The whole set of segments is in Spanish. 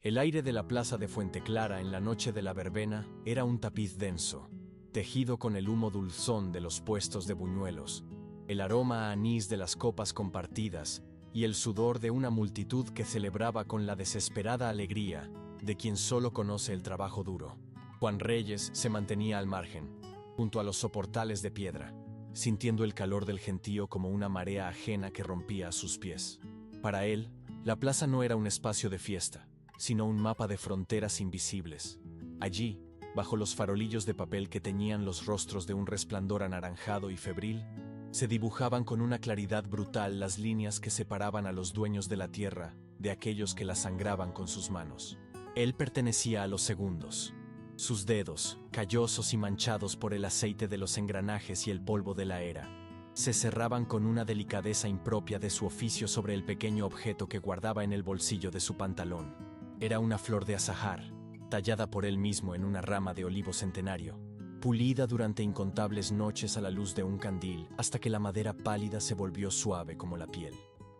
El aire de la plaza de Fuenteclara en la noche de la verbena era un tapiz denso, tejido con el humo dulzón de los puestos de buñuelos, el aroma a anís de las copas compartidas y el sudor de una multitud que celebraba con la desesperada alegría de quien solo conoce el trabajo duro. Juan Reyes se mantenía al margen, junto a los soportales de piedra, sintiendo el calor del gentío como una marea ajena que rompía a sus pies. Para él, la plaza no era un espacio de fiesta, sino un mapa de fronteras invisibles. Allí, bajo los farolillos de papel que teñían los rostros de un resplandor anaranjado y febril, se dibujaban con una claridad brutal las líneas que separaban a los dueños de la tierra de aquellos que la sangraban con sus manos. Él pertenecía a los segundos. Sus dedos, callosos y manchados por el aceite de los engranajes y el polvo de la era, se cerraban con una delicadeza impropia de su oficio sobre el pequeño objeto que guardaba en el bolsillo de su pantalón. Era una flor de azahar, tallada por él mismo en una rama de olivo centenario, pulida durante incontables noches a la luz de un candil hasta que la madera pálida se volvió suave como la piel.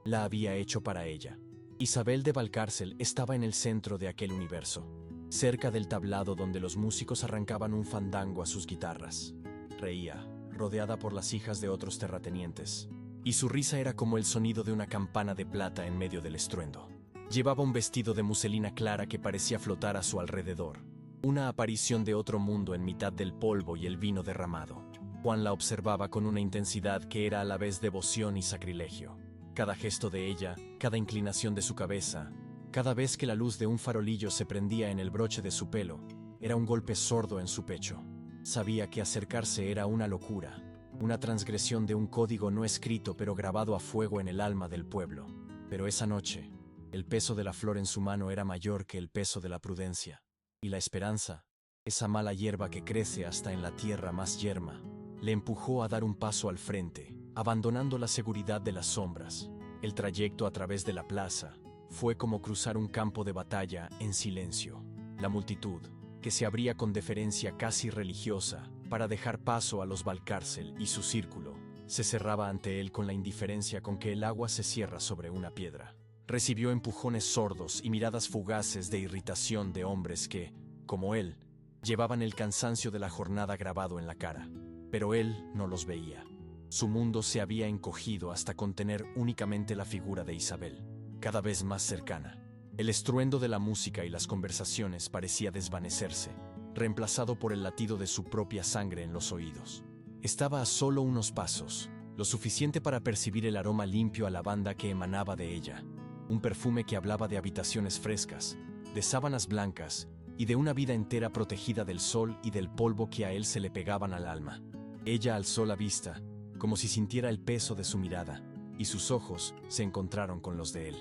La había hecho para ella. Isabel de Valcárcel estaba en el centro de aquel universo, cerca del tablado donde los músicos arrancaban un fandango a sus guitarras. Reía, rodeada por las hijas de otros terratenientes, y su risa era como el sonido de una campana de plata en medio del estruendo. Llevaba un vestido de muselina clara que parecía flotar a su alrededor, una aparición de otro mundo en mitad del polvo y el vino derramado. Juan la observaba con una intensidad que era a la vez devoción y sacrilegio. Cada gesto de ella, cada inclinación de su cabeza, cada vez que la luz de un farolillo se prendía en el broche de su pelo, era un golpe sordo en su pecho. Sabía que acercarse era una locura, una transgresión de un código no escrito pero grabado a fuego en el alma del pueblo. Pero esa noche, el peso de la flor en su mano era mayor que el peso de la prudencia. Y la esperanza, esa mala hierba que crece hasta en la tierra más yerma, le empujó a dar un paso al frente, abandonando la seguridad de las sombras. El trayecto a través de la plaza fue como cruzar un campo de batalla en silencio. La multitud, que se abría con deferencia casi religiosa para dejar paso a los Valcárcel y su círculo, se cerraba ante él con la indiferencia con que el agua se cierra sobre una piedra. Recibió empujones sordos y miradas fugaces de irritación de hombres que, como él, llevaban el cansancio de la jornada grabado en la cara. Pero él no los veía. Su mundo se había encogido hasta contener únicamente la figura de Isabel, cada vez más cercana. El estruendo de la música y las conversaciones parecía desvanecerse, reemplazado por el latido de su propia sangre en los oídos. Estaba a solo unos pasos, lo suficiente para percibir el aroma limpio a lavanda que emanaba de ella, un perfume que hablaba de habitaciones frescas, de sábanas blancas y de una vida entera protegida del sol y del polvo que a él se le pegaban al alma. Ella alzó la vista, como si sintiera el peso de su mirada, y sus ojos se encontraron con los de él.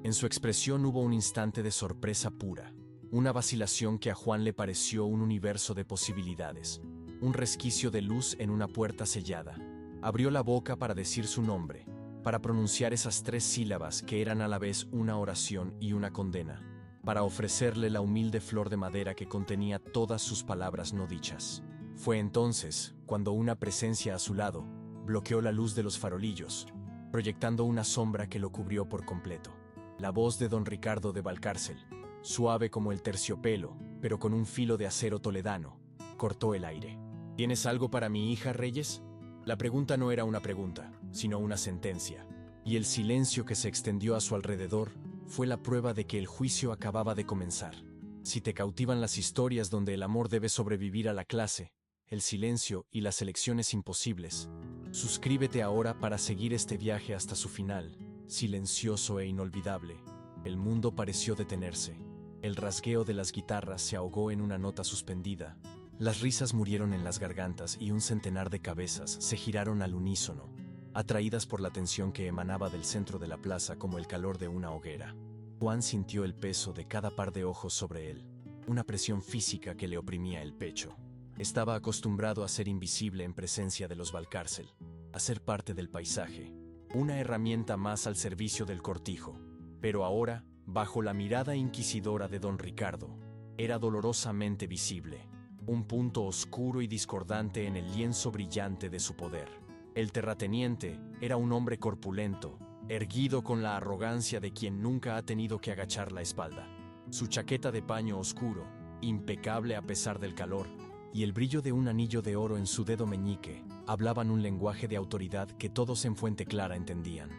En su expresión hubo un instante de sorpresa pura, una vacilación que a Juan le pareció un universo de posibilidades, un resquicio de luz en una puerta sellada. Abrió la boca para decir su nombre, para pronunciar esas 3 sílabas que eran a la vez una oración y una condena, para ofrecerle la humilde flor de madera que contenía todas sus palabras no dichas. Fue entonces cuando una presencia a su lado bloqueó la luz de los farolillos, proyectando una sombra que lo cubrió por completo. La voz de don Ricardo de Valcárcel, suave como el terciopelo, pero con un filo de acero toledano, cortó el aire. ¿Tienes algo para mi hija, Reyes? La pregunta no era una pregunta, sino una sentencia, y el silencio que se extendió a su alrededor fue la prueba de que el juicio acababa de comenzar. Si te cautivan las historias donde el amor debe sobrevivir a la clase, el silencio y las elecciones imposibles, suscríbete ahora para seguir este viaje hasta su final, silencioso e inolvidable. El mundo pareció detenerse. El rasgueo de las guitarras se ahogó en una nota suspendida. Las risas murieron en las gargantas y un centenar de cabezas se giraron al unísono, atraídas por la tensión que emanaba del centro de la plaza como el calor de una hoguera. Juan sintió el peso de cada par de ojos sobre él, una presión física que le oprimía el pecho. Estaba acostumbrado a ser invisible en presencia de los Valcárcel, a ser parte del paisaje, una herramienta más al servicio del cortijo. Pero ahora, bajo la mirada inquisidora de don Ricardo, era dolorosamente visible, un punto oscuro y discordante en el lienzo brillante de su poder. El terrateniente era un hombre corpulento, erguido con la arrogancia de quien nunca ha tenido que agachar la espalda. Su chaqueta de paño oscuro, impecable a pesar del calor, y el brillo de un anillo de oro en su dedo meñique, hablaban un lenguaje de autoridad que todos en Fuente Clara entendían.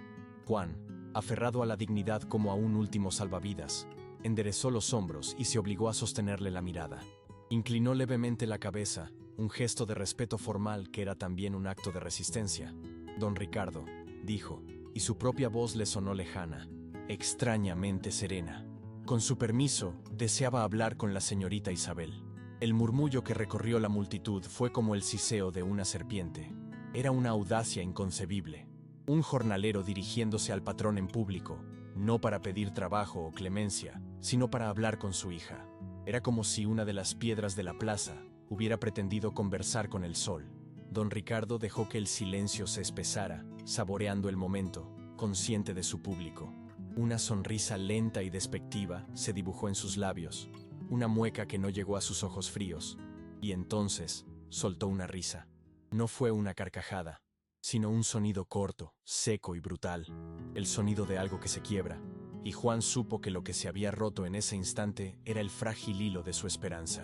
Juan, aferrado a la dignidad como a un último salvavidas, enderezó los hombros y se obligó a sostenerle la mirada. Inclinó levemente la cabeza, un gesto de respeto formal que era también un acto de resistencia. Don Ricardo, dijo, y su propia voz le sonó lejana, extrañamente serena. Con su permiso, deseaba hablar con la señorita Isabel. El murmullo que recorrió la multitud fue como el siseo de una serpiente. Era una audacia inconcebible. Un jornalero dirigiéndose al patrón en público, no para pedir trabajo o clemencia, sino para hablar con su hija. Era como si una de las piedras de la plaza hubiera pretendido conversar con el sol. Don Ricardo dejó que el silencio se espesara, saboreando el momento, consciente de su público. Una sonrisa lenta y despectiva se dibujó en sus labios, una mueca que no llegó a sus ojos fríos, y entonces soltó una risa. No fue una carcajada, sino un sonido corto, seco y brutal, el sonido de algo que se quiebra, y Juan supo que lo que se había roto en ese instante era el frágil hilo de su esperanza.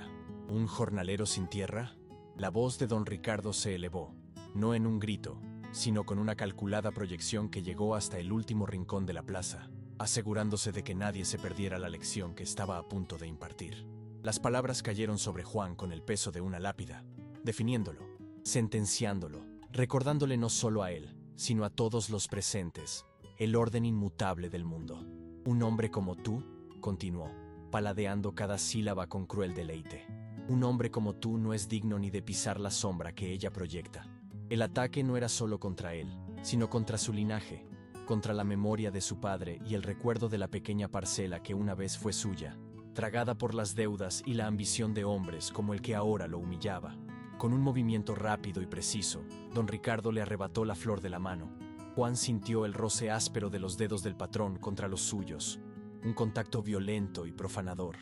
¿Un jornalero sin tierra? La voz de don Ricardo se elevó, no en un grito, sino con una calculada proyección que llegó hasta el último rincón de la plaza, asegurándose de que nadie se perdiera la lección que estaba a punto de impartir. Las palabras cayeron sobre Juan con el peso de una lápida, definiéndolo, sentenciándolo, recordándole no solo a él, sino a todos los presentes, el orden inmutable del mundo. Un hombre como tú, continuó, paladeando cada sílaba con cruel deleite. Un hombre como tú no es digno ni de pisar la sombra que ella proyecta. El ataque no era solo contra él, sino contra su linaje, contra la memoria de su padre y el recuerdo de la pequeña parcela que una vez fue suya, tragada por las deudas y la ambición de hombres como el que ahora lo humillaba. Con un movimiento rápido y preciso, don Ricardo le arrebató la flor de la mano. Juan sintió el roce áspero de los dedos del patrón contra los suyos, un contacto violento y profanador.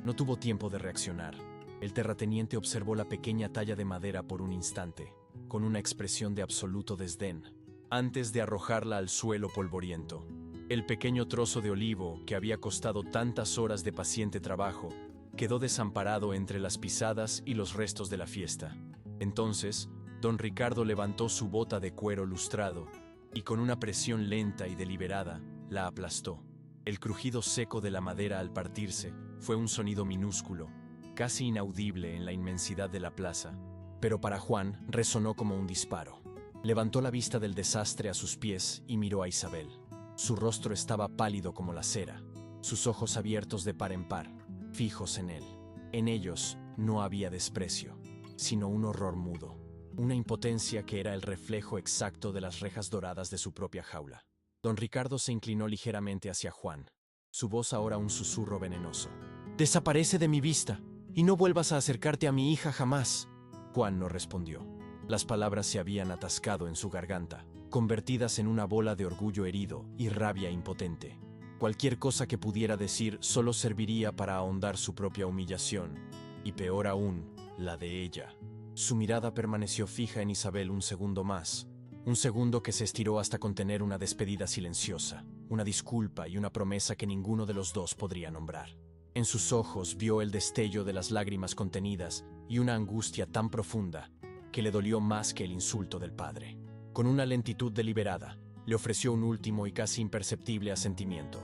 No tuvo tiempo de reaccionar. El terrateniente observó la pequeña talla de madera por un instante, con una expresión de absoluto desdén, antes de arrojarla al suelo polvoriento. El pequeño trozo de olivo, que había costado tantas horas de paciente trabajo, quedó desamparado entre las pisadas y los restos de la fiesta. Entonces, don Ricardo levantó su bota de cuero lustrado y con una presión lenta y deliberada, la aplastó. El crujido seco de la madera al partirse fue un sonido minúsculo, casi inaudible en la inmensidad de la plaza, pero para Juan resonó como un disparo. Levantó la vista del desastre a sus pies y miró a Isabel. Su rostro estaba pálido como la cera, sus ojos abiertos de par en par, fijos en él. En ellos no había desprecio, sino un horror mudo, una impotencia que era el reflejo exacto de las rejas doradas de su propia jaula. Don Ricardo se inclinó ligeramente hacia Juan, su voz ahora un susurro venenoso. «Desaparece de mi vista, y no vuelvas a acercarte a mi hija jamás». Juan no respondió. Las palabras se habían atascado en su garganta, convertidas en una bola de orgullo herido y rabia impotente. Cualquier cosa que pudiera decir solo serviría para ahondar su propia humillación, y peor aún, la de ella. Su mirada permaneció fija en Isabel un segundo más, un segundo que se estiró hasta contener una despedida silenciosa, una disculpa y una promesa que ninguno de los dos podría nombrar. En sus ojos vio el destello de las lágrimas contenidas y una angustia tan profunda que le dolió más que el insulto del padre. Con una lentitud deliberada, le ofreció un último y casi imperceptible asentimiento,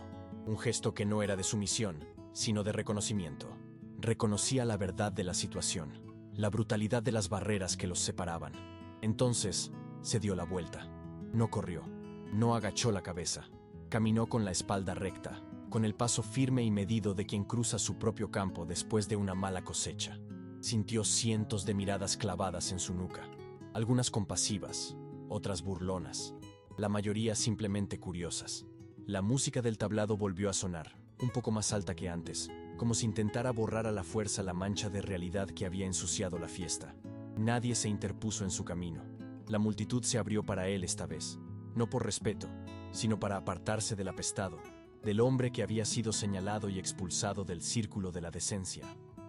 un gesto que no era de sumisión, sino de reconocimiento. Reconocía la verdad de la situación, la brutalidad de las barreras que los separaban. Entonces, se dio la vuelta. No corrió, no agachó la cabeza. Caminó con la espalda recta, con el paso firme y medido de quien cruza su propio campo después de una mala cosecha. Sintió cientos de miradas clavadas en su nuca, algunas compasivas, otras burlonas, la mayoría simplemente curiosas. La música del tablado volvió a sonar, un poco más alta que antes, como si intentara borrar a la fuerza la mancha de realidad que había ensuciado la fiesta. Nadie se interpuso en su camino. La multitud se abrió para él esta vez, no por respeto, sino para apartarse del apestado, del hombre que había sido señalado y expulsado del círculo de la decencia.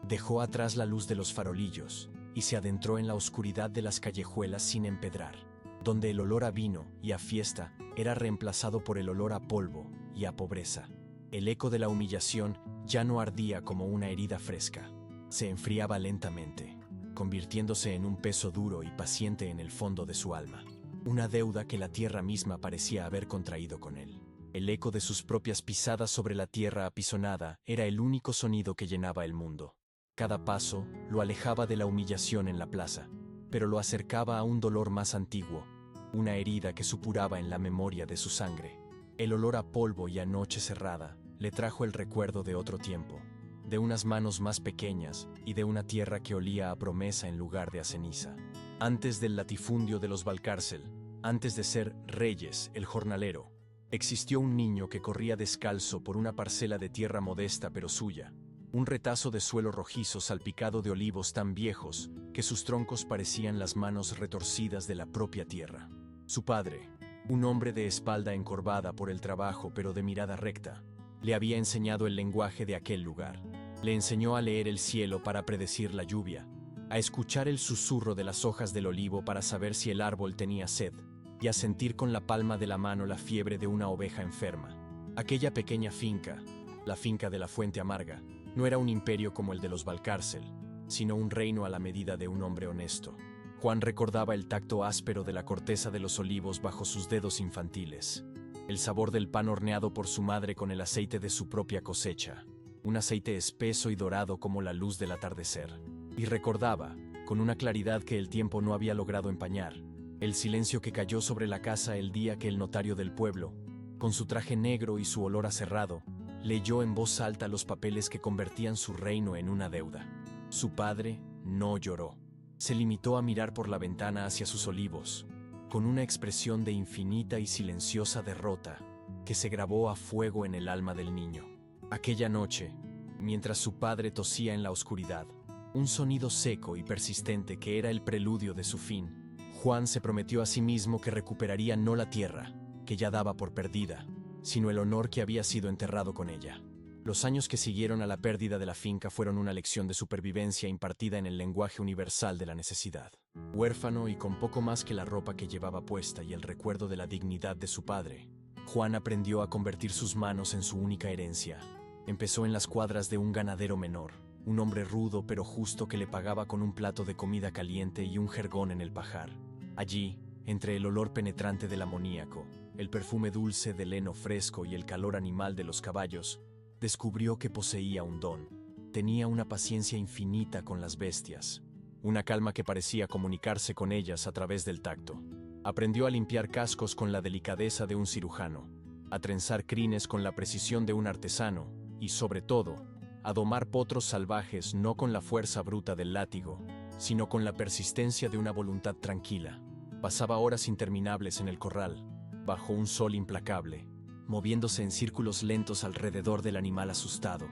Dejó atrás la luz de los farolillos y se adentró en la oscuridad de las callejuelas sin empedrar, donde el olor a vino y a fiesta era reemplazado por el olor a polvo y a pobreza. El eco de la humillación ya no ardía como una herida fresca. Se enfriaba lentamente, convirtiéndose en un peso duro y paciente en el fondo de su alma. Una deuda que la tierra misma parecía haber contraído con él. El eco de sus propias pisadas sobre la tierra apisonada era el único sonido que llenaba el mundo. Cada paso lo alejaba de la humillación en la plaza, pero lo acercaba a un dolor más antiguo, una herida que supuraba en la memoria de su sangre. El olor a polvo y a noche cerrada le trajo el recuerdo de otro tiempo, de unas manos más pequeñas y de una tierra que olía a promesa en lugar de a ceniza. Antes del latifundio de los Valcárcel, antes de ser Reyes, el jornalero, existió un niño que corría descalzo por una parcela de tierra modesta pero suya, un retazo de suelo rojizo salpicado de olivos tan viejos que sus troncos parecían las manos retorcidas de la propia tierra. Su padre, un hombre de espalda encorvada por el trabajo pero de mirada recta, le había enseñado el lenguaje de aquel lugar. Le enseñó a leer el cielo para predecir la lluvia, a escuchar el susurro de las hojas del olivo para saber si el árbol tenía sed, y a sentir con la palma de la mano la fiebre de una oveja enferma. Aquella pequeña finca, la finca de la Fuente Amarga, no era un imperio como el de los Valcárcel, sino un reino a la medida de un hombre honesto. Juan recordaba el tacto áspero de la corteza de los olivos bajo sus dedos infantiles, el sabor del pan horneado por su madre con el aceite de su propia cosecha, un aceite espeso y dorado como la luz del atardecer. Y recordaba, con una claridad que el tiempo no había logrado empañar, el silencio que cayó sobre la casa el día que el notario del pueblo, con su traje negro y su olor aserrado, leyó en voz alta los papeles que convertían su reino en una deuda. Su padre no lloró. Se limitó a mirar por la ventana hacia sus olivos, con una expresión de infinita y silenciosa derrota que se grabó a fuego en el alma del niño. Aquella noche, mientras su padre tosía en la oscuridad, un sonido seco y persistente que era el preludio de su fin, Juan se prometió a sí mismo que recuperaría no la tierra, que ya daba por perdida, sino el honor que había sido enterrado con ella. Los años que siguieron a la pérdida de la finca fueron una lección de supervivencia impartida en el lenguaje universal de la necesidad. Huérfano y con poco más que la ropa que llevaba puesta y el recuerdo de la dignidad de su padre, Juan aprendió a convertir sus manos en su única herencia. Empezó en las cuadras de un ganadero menor, un hombre rudo pero justo que le pagaba con un plato de comida caliente y un jergón en el pajar. Allí, entre el olor penetrante del amoníaco, el perfume dulce del heno fresco y el calor animal de los caballos, descubrió que poseía un don. Tenía una paciencia infinita con las bestias, una calma que parecía comunicarse con ellas a través del tacto. Aprendió a limpiar cascos con la delicadeza de un cirujano, a trenzar crines con la precisión de un artesano y, sobre todo, a domar potros salvajes no con la fuerza bruta del látigo, sino con la persistencia de una voluntad tranquila. Pasaba horas interminables en el corral, bajo un sol implacable, moviéndose en círculos lentos alrededor del animal asustado,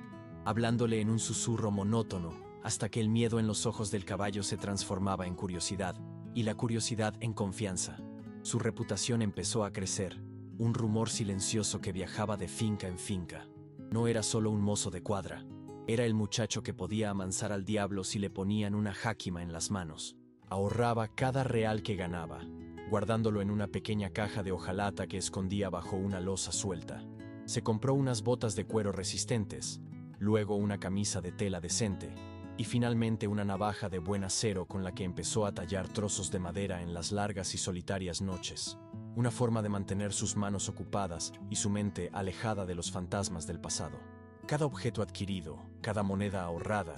hablándole en un susurro monótono, hasta que el miedo en los ojos del caballo se transformaba en curiosidad, y la curiosidad en confianza. Su reputación empezó a crecer, un rumor silencioso que viajaba de finca en finca. No era solo un mozo de cuadra, era el muchacho que podía amansar al diablo si le ponían una jáquima en las manos. Ahorraba cada real que ganaba, guardándolo en una pequeña caja de hojalata que escondía bajo una losa suelta. Se compró unas botas de cuero resistentes, luego una camisa de tela decente, y finalmente una navaja de buen acero con la que empezó a tallar trozos de madera en las largas y solitarias noches. Una forma de mantener sus manos ocupadas y su mente alejada de los fantasmas del pasado. Cada objeto adquirido, cada moneda ahorrada,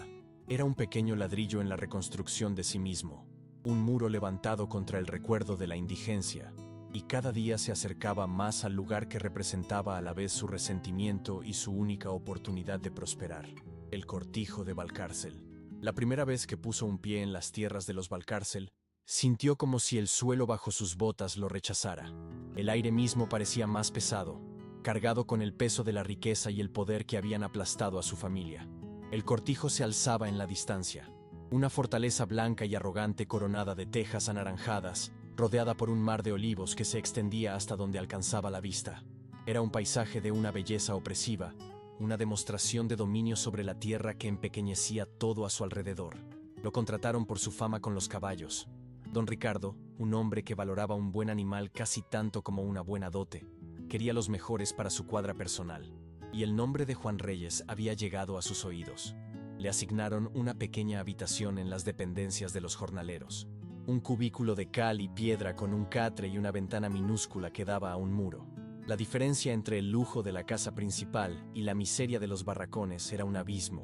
era un pequeño ladrillo en la reconstrucción de sí mismo, un muro levantado contra el recuerdo de la indigencia, y cada día se acercaba más al lugar que representaba a la vez su resentimiento y su única oportunidad de prosperar, el cortijo de Valcárcel. La primera vez que puso un pie en las tierras de los Valcárcel, sintió como si el suelo bajo sus botas lo rechazara. El aire mismo parecía más pesado, cargado con el peso de la riqueza y el poder que habían aplastado a su familia. El cortijo se alzaba en la distancia, una fortaleza blanca y arrogante coronada de tejas anaranjadas, rodeada por un mar de olivos que se extendía hasta donde alcanzaba la vista. Era un paisaje de una belleza opresiva, una demostración de dominio sobre la tierra que empequeñecía todo a su alrededor. Lo contrataron por su fama con los caballos. Don Ricardo, un hombre que valoraba un buen animal casi tanto como una buena dote, quería los mejores para su cuadra personal. y el nombre de Juan Reyes había llegado a sus oídos. Le asignaron una pequeña habitación en las dependencias de los jornaleros. Un cubículo de cal y piedra con un catre y una ventana minúscula que daba a un muro. La diferencia entre el lujo de la casa principal y la miseria de los barracones era un abismo,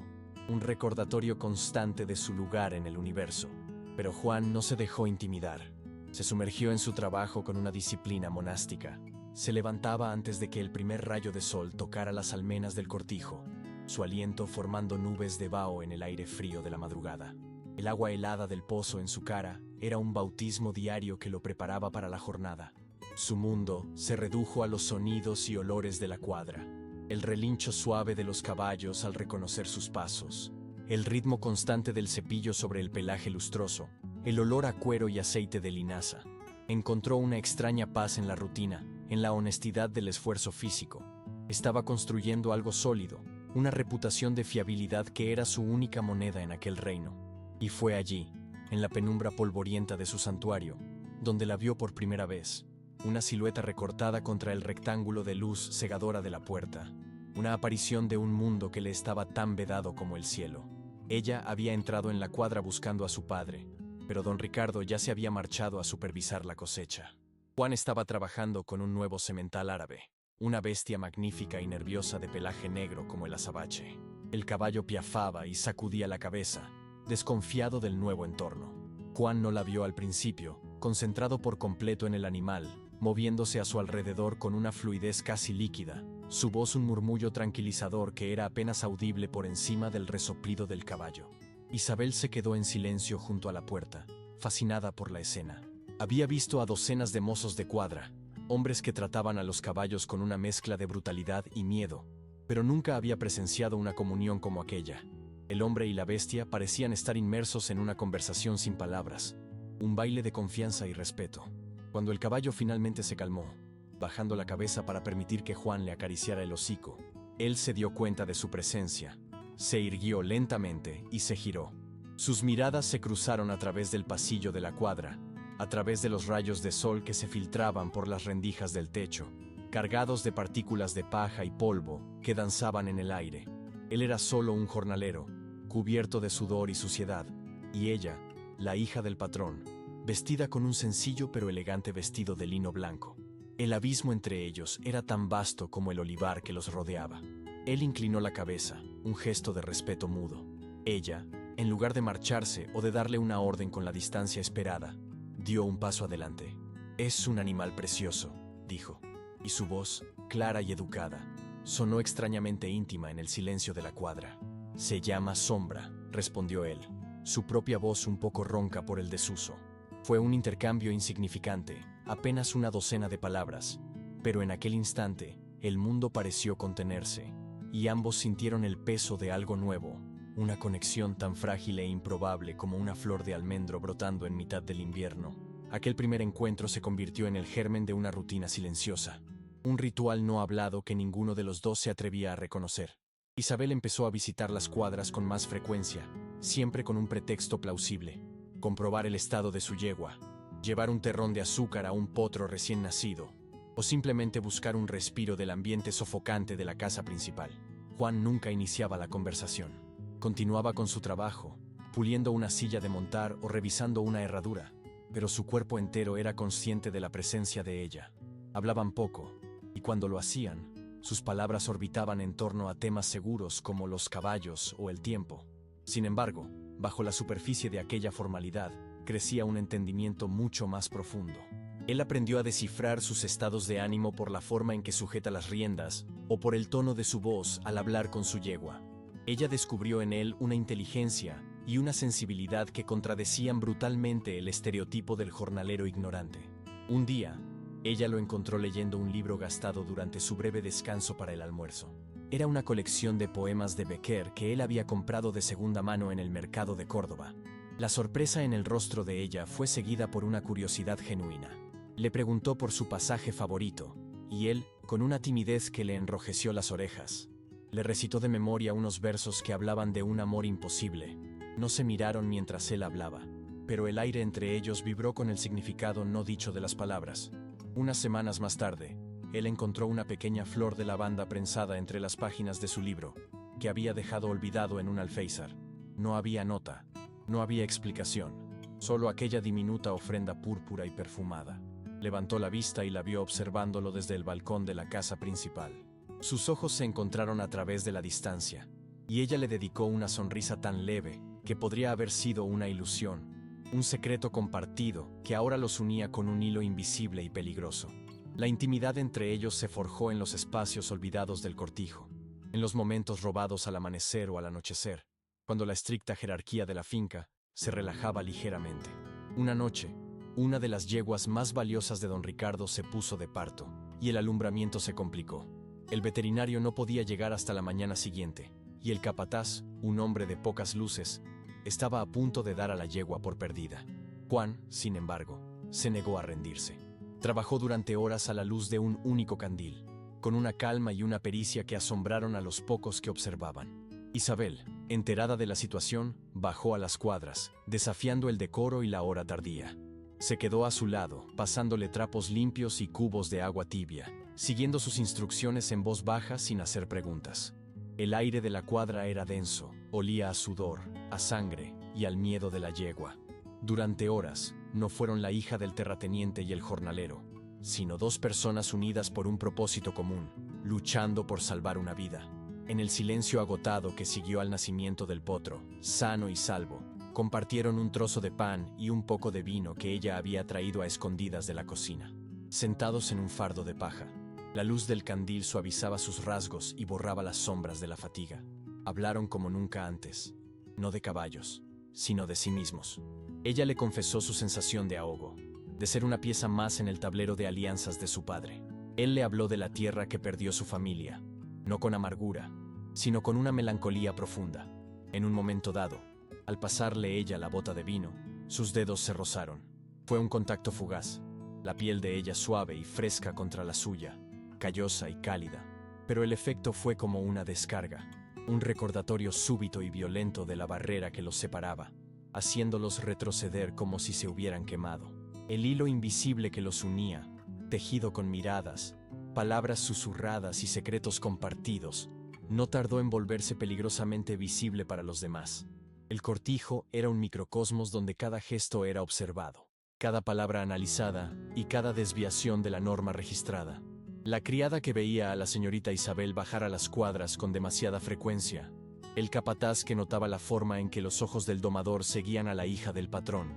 un recordatorio constante de su lugar en el universo. Pero Juan no se dejó intimidar. Se sumergió en su trabajo con una disciplina monástica. Se levantaba antes de que el primer rayo de sol tocara las almenas del cortijo, su aliento formando nubes de vaho en el aire frío de la madrugada. El agua helada del pozo en su cara era un bautismo diario que lo preparaba para la jornada. Su mundo se redujo a los sonidos y olores de la cuadra, el relincho suave de los caballos al reconocer sus pasos, el ritmo constante del cepillo sobre el pelaje lustroso, el olor a cuero y aceite de linaza. Encontró una extraña paz en la rutina, en la honestidad del esfuerzo físico. Estaba construyendo algo sólido, una reputación de fiabilidad que era su única moneda en aquel reino. Y fue allí, en la penumbra polvorienta de su santuario, donde la vio por primera vez, una silueta recortada contra el rectángulo de luz cegadora de la puerta, una aparición de un mundo que le estaba tan vedado como el cielo. Ella había entrado en la cuadra buscando a su padre, pero don Ricardo ya se había marchado a supervisar la cosecha. Juan estaba trabajando con un nuevo semental árabe, una bestia magnífica y nerviosa de pelaje negro como el azabache. El caballo piafaba y sacudía la cabeza, desconfiado del nuevo entorno. Juan no la vio al principio, concentrado por completo en el animal, moviéndose a su alrededor con una fluidez casi líquida, su voz un murmullo tranquilizador que era apenas audible por encima del resoplido del caballo. Isabel se quedó en silencio junto a la puerta, fascinada por la escena. Había visto a docenas de mozos de cuadra, hombres que trataban a los caballos con una mezcla de brutalidad y miedo, pero nunca había presenciado una comunión como aquella. El hombre y la bestia parecían estar inmersos en una conversación sin palabras, un baile de confianza y respeto. Cuando el caballo finalmente se calmó, bajando la cabeza para permitir que Juan le acariciara el hocico, él se dio cuenta de su presencia, se irguió lentamente y se giró. Sus miradas se cruzaron a través del pasillo de la cuadra, a través de los rayos de sol que se filtraban por las rendijas del techo, cargados de partículas de paja y polvo que danzaban en el aire. Él era solo un jornalero, cubierto de sudor y suciedad, y ella, la hija del patrón, vestida con un sencillo pero elegante vestido de lino blanco. El abismo entre ellos era tan vasto como el olivar que los rodeaba. Él inclinó la cabeza, un gesto de respeto mudo. Ella, en lugar de marcharse o de darle una orden con la distancia esperada, dio un paso adelante. «Es un animal precioso», dijo, y su voz, clara y educada, sonó extrañamente íntima en el silencio de la cuadra. «Se llama Sombra», respondió él, su propia voz un poco ronca por el desuso. Fue un intercambio insignificante, apenas una docena de palabras, pero en aquel instante el mundo pareció contenerse, y ambos sintieron el peso de algo nuevo, una conexión tan frágil e improbable como una flor de almendro brotando en mitad del invierno. Aquel primer encuentro se convirtió en el germen de una rutina silenciosa, un ritual no hablado que ninguno de los dos se atrevía a reconocer. Isabel empezó a visitar las cuadras con más frecuencia, siempre con un pretexto plausible: comprobar el estado de su yegua, llevar un terrón de azúcar a un potro recién nacido, o simplemente buscar un respiro del ambiente sofocante de la casa principal. Juan nunca iniciaba la conversación. Continuaba con su trabajo, puliendo una silla de montar o revisando una herradura, pero su cuerpo entero era consciente de la presencia de ella. Hablaban poco, y cuando lo hacían, sus palabras orbitaban en torno a temas seguros como los caballos o el tiempo. Sin embargo, bajo la superficie de aquella formalidad, crecía un entendimiento mucho más profundo. Él aprendió a descifrar sus estados de ánimo por la forma en que sujeta las riendas o por el tono de su voz al hablar con su yegua. Ella descubrió en él una inteligencia y una sensibilidad que contradecían brutalmente el estereotipo del jornalero ignorante. Un día, ella lo encontró leyendo un libro gastado durante su breve descanso para el almuerzo. Era una colección de poemas de Becker que él había comprado de segunda mano en el mercado de Córdoba. La sorpresa en el rostro de ella fue seguida por una curiosidad genuina. Le preguntó por su pasaje favorito, y él, con una timidez que le enrojeció las orejas, le recitó de memoria unos versos que hablaban de un amor imposible. No se miraron mientras él hablaba, pero el aire entre ellos vibró con el significado no dicho de las palabras. Unas semanas más tarde, él encontró una pequeña flor de lavanda prensada entre las páginas de su libro, que había dejado olvidado en un alféizar. No había nota, no había explicación, solo aquella diminuta ofrenda púrpura y perfumada. Levantó la vista y la vio observándolo desde el balcón de la casa principal. Sus ojos se encontraron a través de la distancia, y ella le dedicó una sonrisa tan leve que podría haber sido una ilusión, un secreto compartido que ahora los unía con un hilo invisible y peligroso. La intimidad entre ellos se forjó en los espacios olvidados del cortijo, en los momentos robados al amanecer o al anochecer, cuando la estricta jerarquía de la finca se relajaba ligeramente. Una noche, una de las yeguas más valiosas de don Ricardo se puso de parto, y el alumbramiento se complicó. El veterinario no podía llegar hasta la mañana siguiente, y el capataz, un hombre de pocas luces, estaba a punto de dar a la yegua por perdida. Juan, sin embargo, se negó a rendirse. Trabajó durante horas a la luz de un único candil, con una calma y una pericia que asombraron a los pocos que observaban. Isabel, enterada de la situación, bajó a las cuadras, desafiando el decoro y la hora tardía. Se quedó a su lado, pasándole trapos limpios y cubos de agua tibia, siguiendo sus instrucciones en voz baja sin hacer preguntas. El aire de la cuadra era denso, olía a sudor, a sangre y al miedo de la yegua. Durante horas, no fueron la hija del terrateniente y el jornalero, sino dos personas unidas por un propósito común, luchando por salvar una vida. En el silencio agotado que siguió al nacimiento del potro, sano y salvo, compartieron un trozo de pan y un poco de vino que ella había traído a escondidas de la cocina. Sentados en un fardo de paja, la luz del candil suavizaba sus rasgos y borraba las sombras de la fatiga. Hablaron como nunca antes, no de caballos, sino de sí mismos. Ella le confesó su sensación de ahogo, de ser una pieza más en el tablero de alianzas de su padre. Él le habló de la tierra que perdió su familia, no con amargura, sino con una melancolía profunda. En un momento dado, al pasarle ella la bota de vino, sus dedos se rozaron. Fue un contacto fugaz, la piel de ella suave y fresca contra la suya, callosa y cálida, pero el efecto fue como una descarga, un recordatorio súbito y violento de la barrera que los separaba, haciéndolos retroceder como si se hubieran quemado. El hilo invisible que los unía, tejido con miradas, palabras susurradas y secretos compartidos, no tardó en volverse peligrosamente visible para los demás. El cortijo era un microcosmos donde cada gesto era observado, cada palabra analizada y cada desviación de la norma registrada. La criada que veía a la señorita Isabel bajar a las cuadras con demasiada frecuencia, el capataz que notaba la forma en que los ojos del domador seguían a la hija del patrón,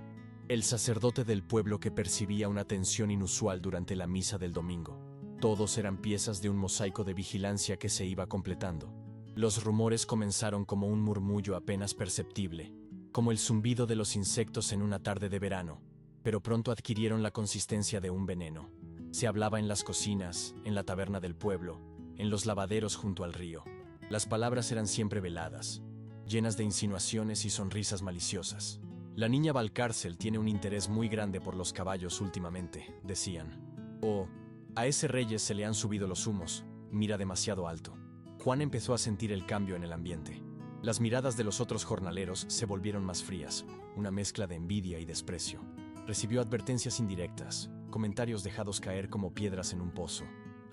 el sacerdote del pueblo que percibía una tensión inusual durante la misa del domingo. Todos eran piezas de un mosaico de vigilancia que se iba completando. Los rumores comenzaron como un murmullo apenas perceptible, como el zumbido de los insectos en una tarde de verano, pero pronto adquirieron la consistencia de un veneno. Se hablaba en las cocinas, en la taberna del pueblo, en los lavaderos junto al río. Las palabras eran siempre veladas, llenas de insinuaciones y sonrisas maliciosas. La niña Valcárcel tiene un interés muy grande por los caballos últimamente, decían. O, a ese Reyes se le han subido los humos, mira demasiado alto. Juan empezó a sentir el cambio en el ambiente. Las miradas de los otros jornaleros se volvieron más frías, una mezcla de envidia y desprecio. Recibió advertencias indirectas, comentarios dejados caer como piedras en un pozo.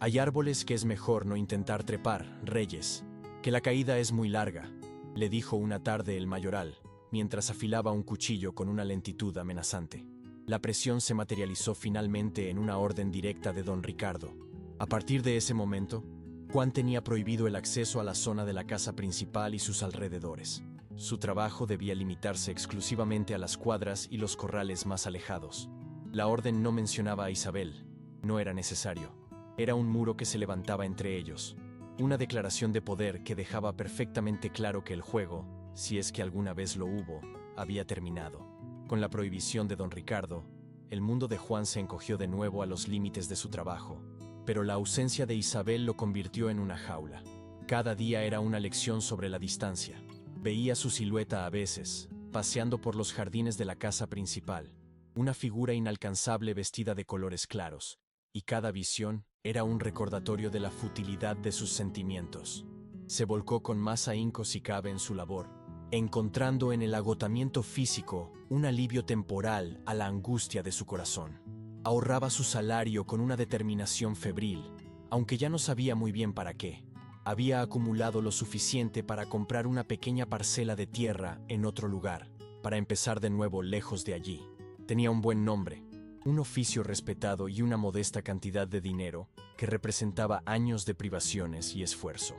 Hay árboles que es mejor no intentar trepar, Reyes, que la caída es muy larga, le dijo una tarde el mayoral, mientras afilaba un cuchillo con una lentitud amenazante. La presión se materializó finalmente en una orden directa de don Ricardo. A partir de ese momento, Juan tenía prohibido el acceso a la zona de la casa principal y sus alrededores. Su trabajo debía limitarse exclusivamente a las cuadras y los corrales más alejados. La orden no mencionaba a Isabel, no era necesario. Era un muro que se levantaba entre ellos. Una declaración de poder que dejaba perfectamente claro que el juego, si es que alguna vez lo hubo, había terminado. Con la prohibición de don Ricardo, el mundo de Juan se encogió de nuevo a los límites de su trabajo, pero la ausencia de Isabel lo convirtió en una jaula. Cada día era una lección sobre la distancia. Veía su silueta a veces, paseando por los jardines de la casa principal, una figura inalcanzable vestida de colores claros, y cada visión era un recordatorio de la futilidad de sus sentimientos. Se volcó con más ahínco si cabe en su labor, encontrando en el agotamiento físico un alivio temporal a la angustia de su corazón. Ahorraba su salario con una determinación febril, aunque ya no sabía muy bien para qué. Había acumulado lo suficiente para comprar una pequeña parcela de tierra en otro lugar, para empezar de nuevo lejos de allí. Tenía un buen nombre, un oficio respetado y una modesta cantidad de dinero que representaba años de privaciones y esfuerzo.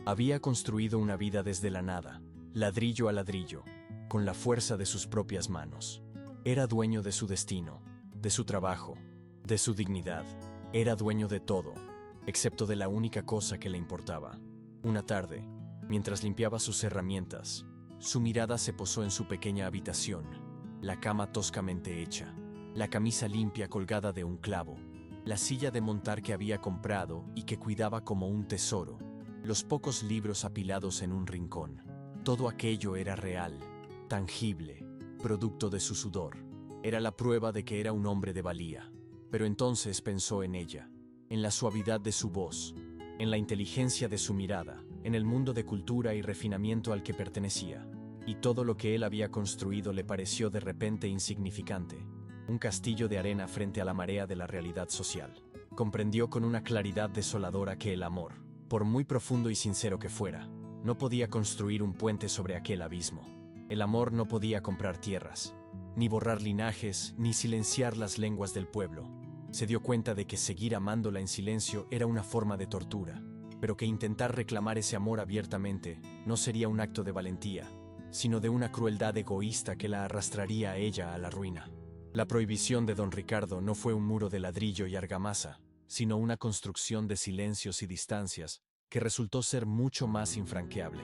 Había construido una vida desde la nada, ladrillo a ladrillo, con la fuerza de sus propias manos. Era dueño de su destino, de su trabajo, de su dignidad. Era dueño de todo, excepto de la única cosa que le importaba. Una tarde, mientras limpiaba sus herramientas, su mirada se posó en su pequeña habitación, la cama toscamente hecha, la camisa limpia colgada de un clavo, la silla de montar que había comprado y que cuidaba como un tesoro, los pocos libros apilados en un rincón. Todo aquello era real, tangible, producto de su sudor. Era la prueba de que era un hombre de valía. Pero entonces pensó en ella, en la suavidad de su voz, en la inteligencia de su mirada, en el mundo de cultura y refinamiento al que pertenecía. Y todo lo que él había construido le pareció de repente insignificante, un castillo de arena frente a la marea de la realidad social. Comprendió con una claridad desoladora que el amor, por muy profundo y sincero que fuera, no podía construir un puente sobre aquel abismo. El amor no podía comprar tierras, ni borrar linajes, ni silenciar las lenguas del pueblo. Se dio cuenta de que seguir amándola en silencio era una forma de tortura, pero que intentar reclamar ese amor abiertamente no sería un acto de valentía, sino de una crueldad egoísta que la arrastraría a ella a la ruina. La prohibición de don Ricardo no fue un muro de ladrillo y argamasa, sino una construcción de silencios y distancias que resultó ser mucho más infranqueable.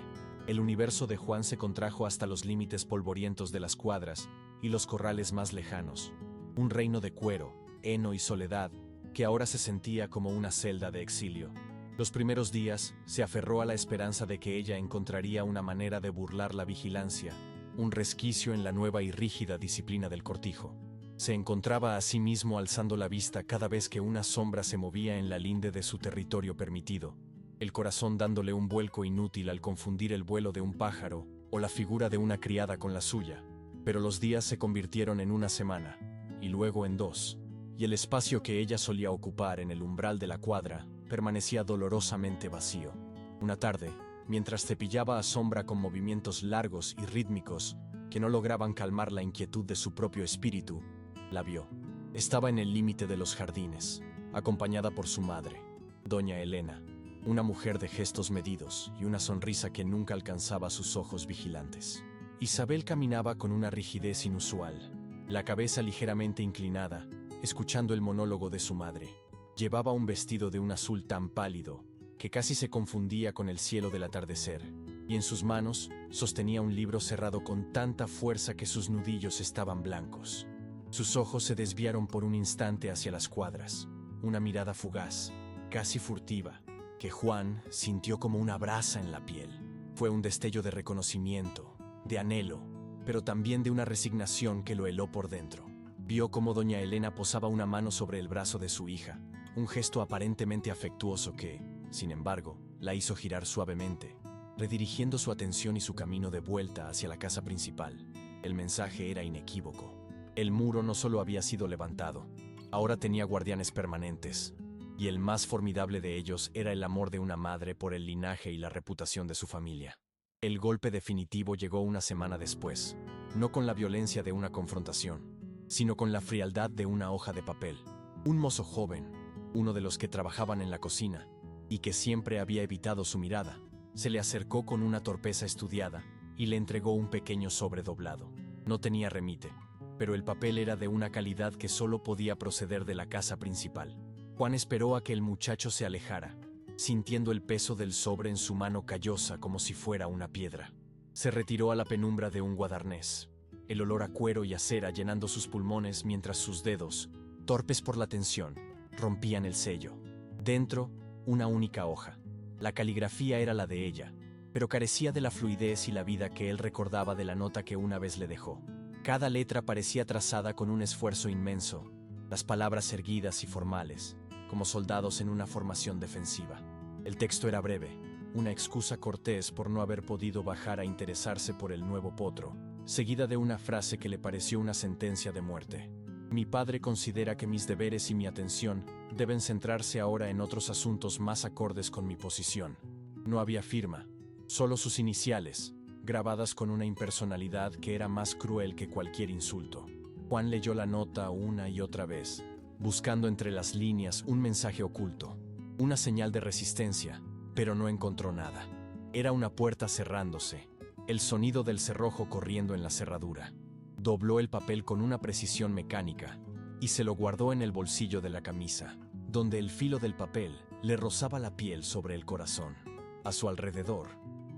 El universo de Juan se contrajo hasta los límites polvorientos de las cuadras y los corrales más lejanos, un reino de cuero, heno y soledad, que ahora se sentía como una celda de exilio. Los primeros días se aferró a la esperanza de que ella encontraría una manera de burlar la vigilancia, un resquicio en la nueva y rígida disciplina del cortijo. Se encontraba a sí mismo alzando la vista cada vez que una sombra se movía en la linde de su territorio permitido, el corazón dándole un vuelco inútil al confundir el vuelo de un pájaro o la figura de una criada con la suya. Pero los días se convirtieron en una semana, y luego en dos, y el espacio que ella solía ocupar en el umbral de la cuadra permanecía dolorosamente vacío. Una tarde, mientras cepillaba a Sombra con movimientos largos y rítmicos que no lograban calmar la inquietud de su propio espíritu, la vio. Estaba en el límite de los jardines, acompañada por su madre, doña Elena, una mujer de gestos medidos y una sonrisa que nunca alcanzaba sus ojos vigilantes. Isabel caminaba con una rigidez inusual, la cabeza ligeramente inclinada, escuchando el monólogo de su madre. Llevaba un vestido de un azul tan pálido que casi se confundía con el cielo del atardecer, y en sus manos sostenía un libro cerrado con tanta fuerza que sus nudillos estaban blancos. Sus ojos se desviaron por un instante hacia las cuadras, una mirada fugaz, casi furtiva, que Juan sintió como una brasa en la piel. Fue un destello de reconocimiento, de anhelo, pero también de una resignación que lo heló por dentro. Vio cómo doña Elena posaba una mano sobre el brazo de su hija, un gesto aparentemente afectuoso que, sin embargo, la hizo girar suavemente, redirigiendo su atención y su camino de vuelta hacia la casa principal. El mensaje era inequívoco. El muro no solo había sido levantado, ahora tenía guardianes permanentes, y el más formidable de ellos era el amor de una madre por el linaje y la reputación de su familia. El golpe definitivo llegó una semana después, no con la violencia de una confrontación, sino con la frialdad de una hoja de papel. Un mozo joven, uno de los que trabajaban en la cocina, y que siempre había evitado su mirada, se le acercó con una torpeza estudiada y le entregó un pequeño sobre doblado. No tenía remite, pero el papel era de una calidad que solo podía proceder de la casa principal. Juan esperó a que el muchacho se alejara, sintiendo el peso del sobre en su mano callosa como si fuera una piedra. Se retiró a la penumbra de un guadarnés, el olor a cuero y a cera llenando sus pulmones mientras sus dedos, torpes por la tensión, rompían el sello. Dentro, una única hoja. La caligrafía era la de ella, pero carecía de la fluidez y la vida que él recordaba de la nota que una vez le dejó. Cada letra parecía trazada con un esfuerzo inmenso, las palabras erguidas y formales, como soldados en una formación defensiva. El texto era breve, una excusa cortés por no haber podido bajar a interesarse por el nuevo potro, seguida de una frase que le pareció una sentencia de muerte. Mi padre considera que mis deberes y mi atención deben centrarse ahora en otros asuntos más acordes con mi posición. No había firma, solo sus iniciales, grabadas con una impersonalidad que era más cruel que cualquier insulto. Juan leyó la nota una y otra vez, buscando entre las líneas un mensaje oculto, una señal de resistencia, pero no encontró nada. Era una puerta cerrándose, el sonido del cerrojo corriendo en la cerradura. Dobló el papel con una precisión mecánica y se lo guardó en el bolsillo de la camisa, donde el filo del papel le rozaba la piel sobre el corazón. A su alrededor,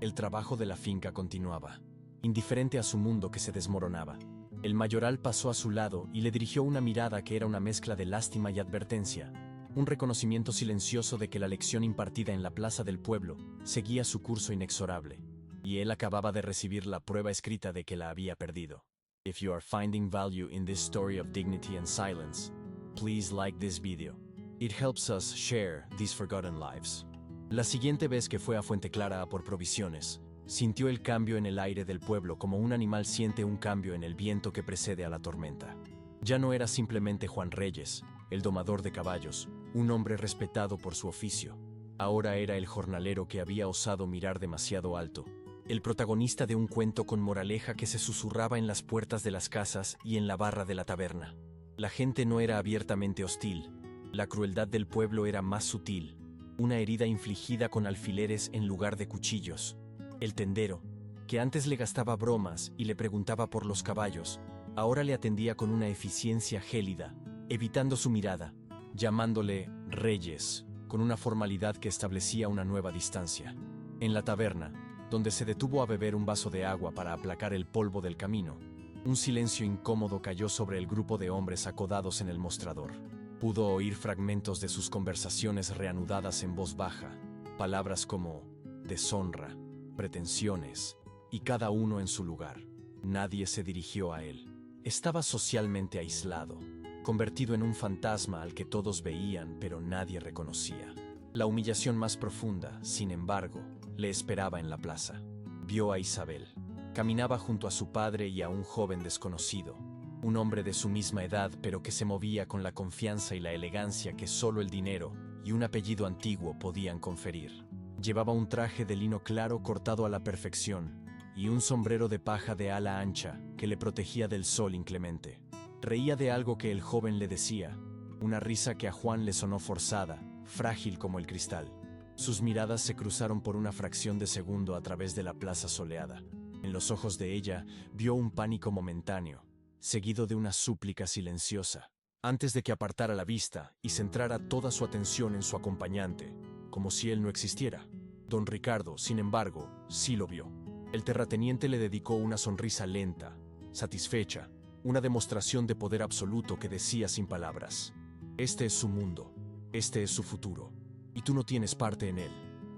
el trabajo de la finca continuaba, indiferente a su mundo que se desmoronaba. El mayoral pasó a su lado y le dirigió una mirada que era una mezcla de lástima y advertencia, un reconocimiento silencioso de que la lección impartida en la plaza del pueblo seguía su curso inexorable, y él acababa de recibir la prueba escrita de que la había perdido. If you are finding value in this story of dignity and silence, please like this video. It helps us share these forgotten lives. La siguiente vez que fue a Fuente Clara a por provisiones, sintió el cambio en el aire del pueblo como un animal siente un cambio en el viento que precede a la tormenta. Ya no era simplemente Juan Reyes, el domador de caballos, un hombre respetado por su oficio. Ahora era el jornalero que había osado mirar demasiado alto, el protagonista de un cuento con moraleja que se susurraba en las puertas de las casas y en la barra de la taberna. La gente no era abiertamente hostil, la crueldad del pueblo era más sutil, una herida infligida con alfileres en lugar de cuchillos. El tendero, que antes le gastaba bromas y le preguntaba por los caballos, ahora le atendía con una eficiencia gélida, evitando su mirada, llamándole Reyes, con una formalidad que establecía una nueva distancia. En la taberna, donde se detuvo a beber un vaso de agua para aplacar el polvo del camino, un silencio incómodo cayó sobre el grupo de hombres acodados en el mostrador. Pudo oír fragmentos de sus conversaciones reanudadas en voz baja, palabras como deshonra, pretensiones, y cada uno en su lugar. Nadie se dirigió a él. Estaba socialmente aislado, convertido en un fantasma al que todos veían pero nadie reconocía. La humillación más profunda, sin embargo, le esperaba en la plaza. Vio a Isabel. Caminaba junto a su padre y a un joven desconocido, un hombre de su misma edad pero que se movía con la confianza y la elegancia que solo el dinero y un apellido antiguo podían conferir. Llevaba un traje de lino claro cortado a la perfección y un sombrero de paja de ala ancha que le protegía del sol inclemente. Reía de algo que el joven le decía, una risa que a Juan le sonó forzada, frágil como el cristal. Sus miradas se cruzaron por una fracción de segundo a través de la plaza soleada. En los ojos de ella vio un pánico momentáneo, seguido de una súplica silenciosa, antes de que apartara la vista y centrara toda su atención en su acompañante, como si él no existiera. Don Ricardo, sin embargo, sí lo vio. El terrateniente le dedicó una sonrisa lenta, satisfecha, una demostración de poder absoluto que decía sin palabras: este es su mundo, este es su futuro, y tú no tienes parte en él.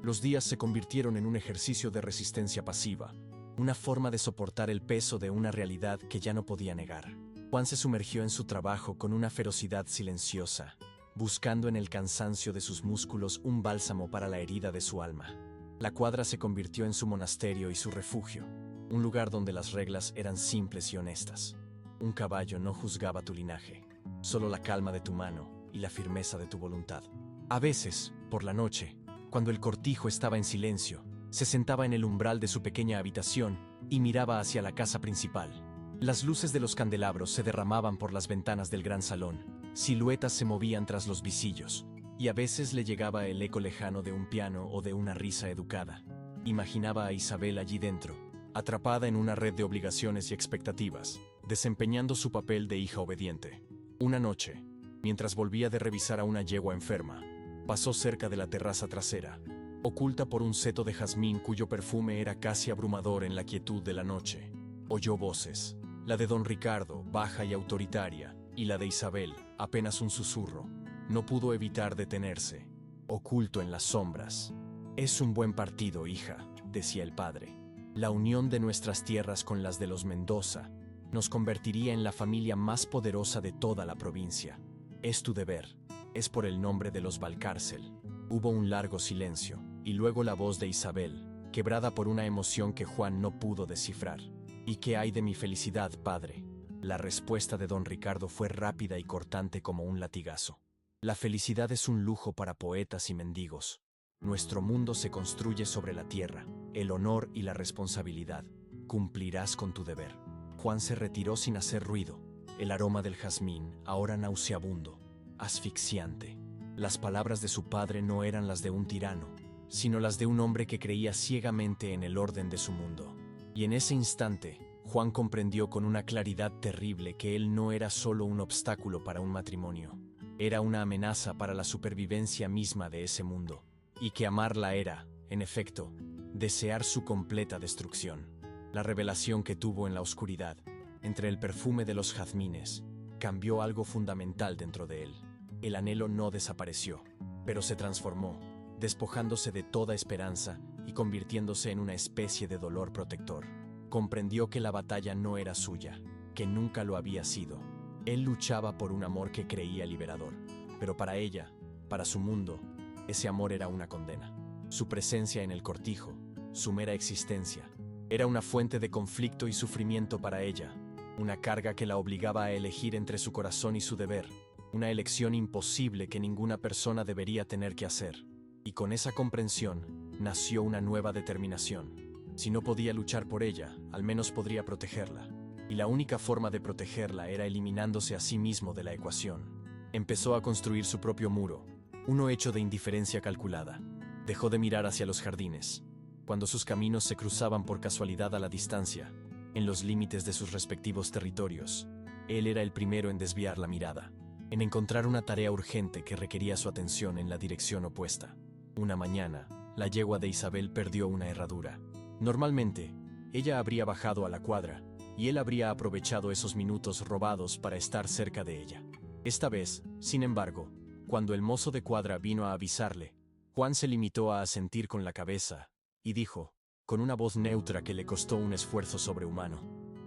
Los días se convirtieron en un ejercicio de resistencia pasiva, una forma de soportar el peso de una realidad que ya no podía negar. Juan se sumergió en su trabajo con una ferocidad silenciosa, buscando en el cansancio de sus músculos un bálsamo para la herida de su alma. La cuadra se convirtió en su monasterio y su refugio, un lugar donde las reglas eran simples y honestas. Un caballo no juzgaba tu linaje, solo la calma de tu mano y la firmeza de tu voluntad. A veces, por la noche, cuando el cortijo estaba en silencio, se sentaba en el umbral de su pequeña habitación y miraba hacia la casa principal. Las luces de los candelabros se derramaban por las ventanas del gran salón, siluetas se movían tras los visillos, y a veces le llegaba el eco lejano de un piano o de una risa educada. Imaginaba a Isabel allí dentro, atrapada en una red de obligaciones y expectativas, desempeñando su papel de hija obediente. Una noche, mientras volvía de revisar a una yegua enferma, pasó cerca de la terraza trasera, oculta por un seto de jazmín cuyo perfume era casi abrumador en la quietud de la noche. Oyó voces, la de don Ricardo, baja y autoritaria, y la de Isabel, apenas un susurro. No pudo evitar detenerse, oculto en las sombras. «Es un buen partido, hija», decía el padre. «La unión de nuestras tierras con las de los Mendoza nos convertiría en la familia más poderosa de toda la provincia. Es tu deber, es por el nombre de los Valcárcel». Hubo un largo silencio, y luego la voz de Isabel, quebrada por una emoción que Juan no pudo descifrar. «¿Y qué hay de mi felicidad, padre? La respuesta de don Ricardo fue rápida y cortante como un latigazo. La felicidad es un lujo para poetas y mendigos. Nuestro mundo se construye sobre la tierra, el honor y la responsabilidad. Cumplirás con tu deber. Juan se retiró sin hacer ruido. El aroma del jazmín, ahora nauseabundo, asfixiante. Las palabras de su padre no eran las de un tirano, sino las de un hombre que creía ciegamente en el orden de su mundo. Y en ese instante, Juan comprendió con una claridad terrible que él no era solo un obstáculo para un matrimonio. Era una amenaza para la supervivencia misma de ese mundo. Y que amarla era, en efecto, desear su completa destrucción. La revelación que tuvo en la oscuridad, entre el perfume de los jazmines, cambió algo fundamental dentro de él. El anhelo no desapareció, pero se transformó, despojándose de toda esperanza y convirtiéndose en una especie de dolor protector. Comprendió que la batalla no era suya, que nunca lo había sido. Él luchaba por un amor que creía liberador, pero para ella, para su mundo, ese amor era una condena. Su presencia en el cortijo, su mera existencia, era una fuente de conflicto y sufrimiento para ella, una carga que la obligaba a elegir entre su corazón y su deber, una elección imposible que ninguna persona debería tener que hacer. Y con esa comprensión nació una nueva determinación. Si no podía luchar por ella, al menos podría protegerla. Y la única forma de protegerla era eliminándose a sí mismo de la ecuación. Empezó a construir su propio muro, uno hecho de indiferencia calculada. Dejó de mirar hacia los jardines, cuando sus caminos se cruzaban por casualidad a la distancia, en los límites de sus respectivos territorios. Él era el primero en desviar la mirada, en encontrar una tarea urgente que requería su atención en la dirección opuesta. Una mañana, la yegua de Isabel perdió una herradura. Normalmente, ella habría bajado a la cuadra, y él habría aprovechado esos minutos robados para estar cerca de ella. Esta vez, sin embargo, cuando el mozo de cuadra vino a avisarle, Juan se limitó a asentir con la cabeza, y dijo, con una voz neutra que le costó un esfuerzo sobrehumano: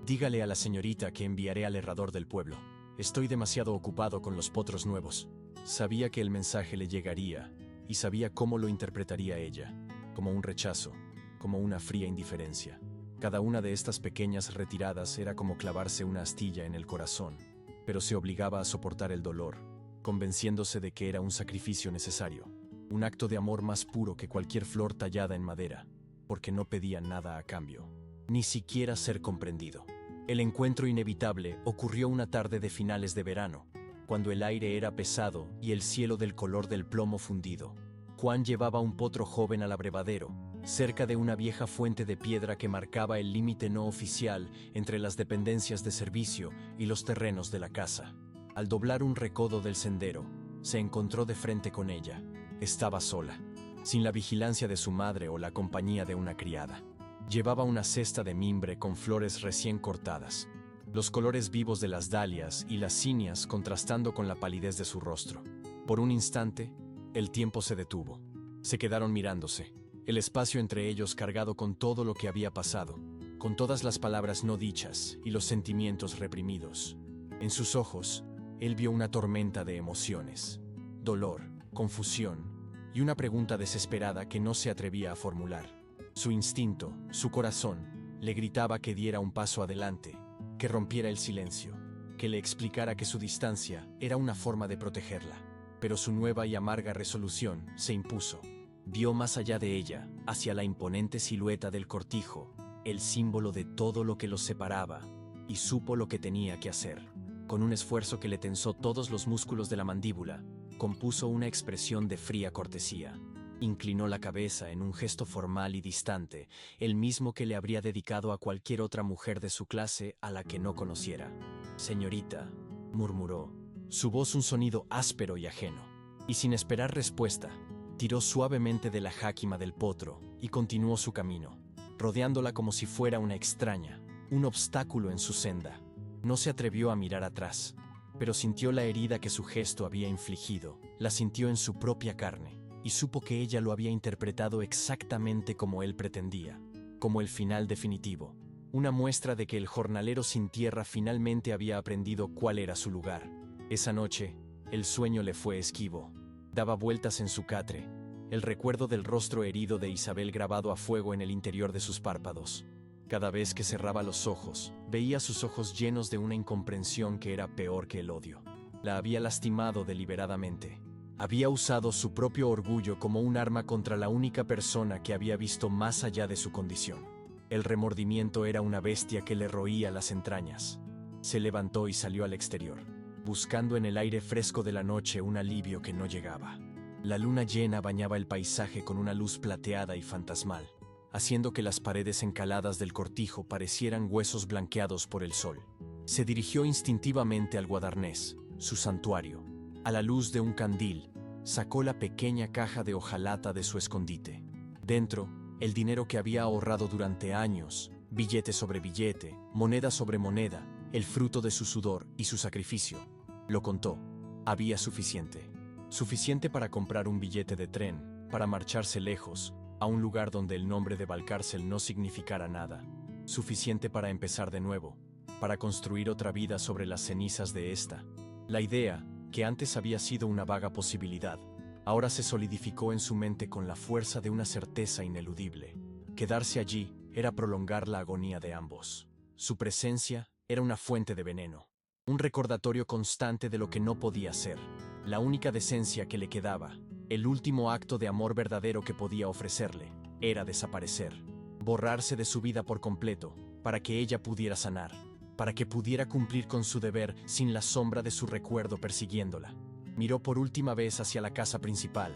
«Dígale a la señorita que enviaré al herrador del pueblo. Estoy demasiado ocupado con los potros nuevos». Sabía que el mensaje le llegaría, y sabía cómo lo interpretaría ella, como un rechazo, como una fría indiferencia. Cada una de estas pequeñas retiradas era como clavarse una astilla en el corazón, pero se obligaba a soportar el dolor, convenciéndose de que era un sacrificio necesario, un acto de amor más puro que cualquier flor tallada en madera, porque no pedía nada a cambio, ni siquiera ser comprendido. El encuentro inevitable ocurrió una tarde de finales de verano, cuando el aire era pesado y el cielo del color del plomo fundido. Juan llevaba un potro joven al abrevadero, cerca de una vieja fuente de piedra que marcaba el límite no oficial entre las dependencias de servicio y los terrenos de la casa. Al doblar un recodo del sendero, se encontró de frente con ella. Estaba sola, sin la vigilancia de su madre o la compañía de una criada. Llevaba una cesta de mimbre con flores recién cortadas, los colores vivos de las dalias y las cinias contrastando con la palidez de su rostro. Por un instante, el tiempo se detuvo. Se quedaron mirándose, el espacio entre ellos cargado con todo lo que había pasado, con todas las palabras no dichas y los sentimientos reprimidos. En sus ojos, él vio una tormenta de emociones, dolor, confusión y una pregunta desesperada que no se atrevía a formular. Su instinto, su corazón, le gritaba que diera un paso adelante, que rompiera el silencio, que le explicara que su distancia era una forma de protegerla. Pero su nueva y amarga resolución se impuso. Vio más allá de ella, hacia la imponente silueta del cortijo, el símbolo de todo lo que los separaba, y supo lo que tenía que hacer. Con un esfuerzo que le tensó todos los músculos de la mandíbula, compuso una expresión de fría cortesía. Inclinó la cabeza en un gesto formal y distante, el mismo que le habría dedicado a cualquier otra mujer de su clase a la que no conociera. «Señorita», murmuró, su voz un sonido áspero y ajeno. Y sin esperar respuesta, tiró suavemente de la jáquima del potro y continuó su camino, rodeándola como si fuera una extraña, un obstáculo en su senda. No se atrevió a mirar atrás, pero sintió la herida que su gesto había infligido, la sintió en su propia carne, y supo que ella lo había interpretado exactamente como él pretendía, como el final definitivo, una muestra de que el jornalero sin tierra finalmente había aprendido cuál era su lugar. Esa noche, el sueño le fue esquivo. Daba vueltas en su catre, el recuerdo del rostro herido de Isabel grabado a fuego en el interior de sus párpados. Cada vez que cerraba los ojos, veía sus ojos llenos de una incomprensión que era peor que el odio. La había lastimado deliberadamente. Había usado su propio orgullo como un arma contra la única persona que había visto más allá de su condición. El remordimiento era una bestia que le roía las entrañas. Se levantó y salió al exterior, buscando en el aire fresco de la noche un alivio que no llegaba. La luna llena bañaba el paisaje con una luz plateada y fantasmal, haciendo que las paredes encaladas del cortijo parecieran huesos blanqueados por el sol. Se dirigió instintivamente al guadarnés, su santuario. A la luz de un candil, sacó la pequeña caja de hojalata de su escondite. Dentro, el dinero que había ahorrado durante años, billete sobre billete, moneda sobre moneda, el fruto de su sudor y su sacrificio. Lo contó. Había suficiente. Suficiente para comprar un billete de tren, para marcharse lejos, a un lugar donde el nombre de Valcárcel no significara nada. Suficiente para empezar de nuevo, para construir otra vida sobre las cenizas de esta. La idea, que antes había sido una vaga posibilidad, ahora se solidificó en su mente con la fuerza de una certeza ineludible. Quedarse allí era prolongar la agonía de ambos. Su presencia era una fuente de veneno, un recordatorio constante de lo que no podía ser, la única decencia que le quedaba, el último acto de amor verdadero que podía ofrecerle, era desaparecer, borrarse de su vida por completo, para que ella pudiera sanar, para que pudiera cumplir con su deber sin la sombra de su recuerdo persiguiéndola. Miró por última vez hacia la casa principal,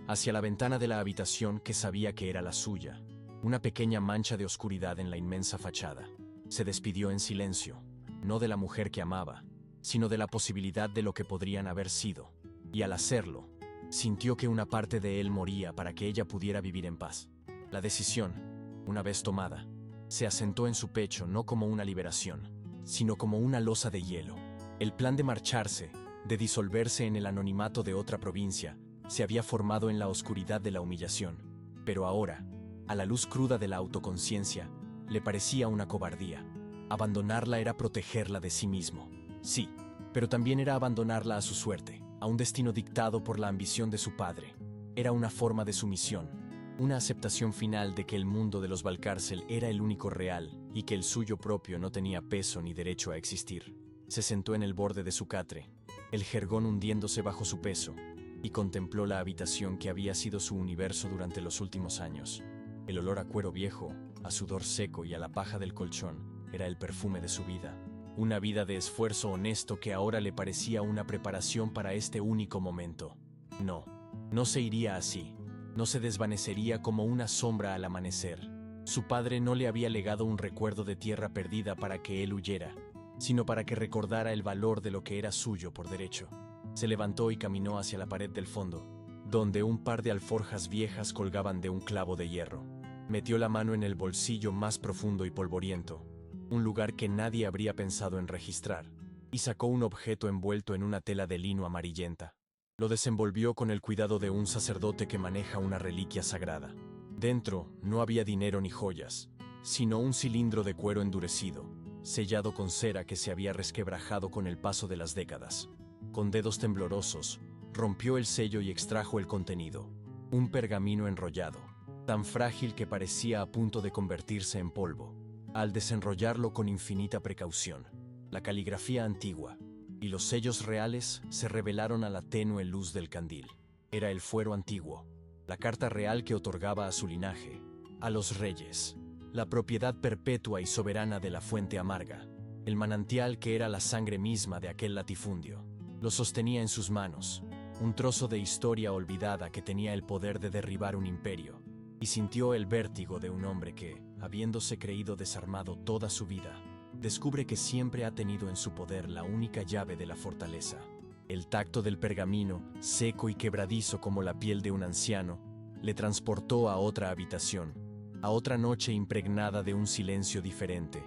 hacia la ventana de la habitación que sabía que era la suya, una pequeña mancha de oscuridad en la inmensa fachada. Se despidió en silencio, no de la mujer que amaba, sino de la posibilidad de lo que podrían haber sido, y al hacerlo, sintió que una parte de él moría para que ella pudiera vivir en paz. La decisión, una vez tomada, se asentó en su pecho no como una liberación, sino como una losa de hielo. El plan de marcharse, de disolverse en el anonimato de otra provincia, se había formado en la oscuridad de la humillación, pero ahora, a la luz cruda de la autoconciencia, le parecía una cobardía. Abandonarla era protegerla de sí mismo. Sí, pero también era abandonarla a su suerte, a un destino dictado por la ambición de su padre. Era una forma de sumisión, una aceptación final de que el mundo de los Valcárcel era el único real y que el suyo propio no tenía peso ni derecho a existir. Se sentó en el borde de su catre, el jergón hundiéndose bajo su peso, y contempló la habitación que había sido su universo durante los últimos años. El olor a cuero viejo, a sudor seco y a la paja del colchón era el perfume de su vida. Una vida de esfuerzo honesto que ahora le parecía una preparación para este único momento. No, no se iría así. No se desvanecería como una sombra al amanecer. Su padre no le había legado un recuerdo de tierra perdida para que él huyera, sino para que recordara el valor de lo que era suyo por derecho. Se levantó y caminó hacia la pared del fondo, donde un par de alforjas viejas colgaban de un clavo de hierro. Metió la mano en el bolsillo más profundo y polvoriento, un lugar que nadie habría pensado en registrar, y sacó un objeto envuelto en una tela de lino amarillenta. Lo desenvolvió con el cuidado de un sacerdote que maneja una reliquia sagrada. Dentro no había dinero ni joyas, sino un cilindro de cuero endurecido, sellado con cera que se había resquebrajado con el paso de las décadas. Con dedos temblorosos, rompió el sello y extrajo el contenido, un pergamino enrollado, tan frágil que parecía a punto de convertirse en polvo. Al desenrollarlo con infinita precaución, la caligrafía antigua y los sellos reales se revelaron a la tenue luz del candil. Era el fuero antiguo, la carta real que otorgaba a su linaje, a los reyes, la propiedad perpetua y soberana de la fuente amarga, el manantial que era la sangre misma de aquel latifundio. Lo sostenía en sus manos, un trozo de historia olvidada que tenía el poder de derribar un imperio, y sintió el vértigo de un hombre que, habiéndose creído desarmado toda su vida, descubre que siempre ha tenido en su poder la única llave de la fortaleza. El tacto del pergamino, seco y quebradizo como la piel de un anciano, le transportó a otra habitación, a otra noche impregnada de un silencio diferente,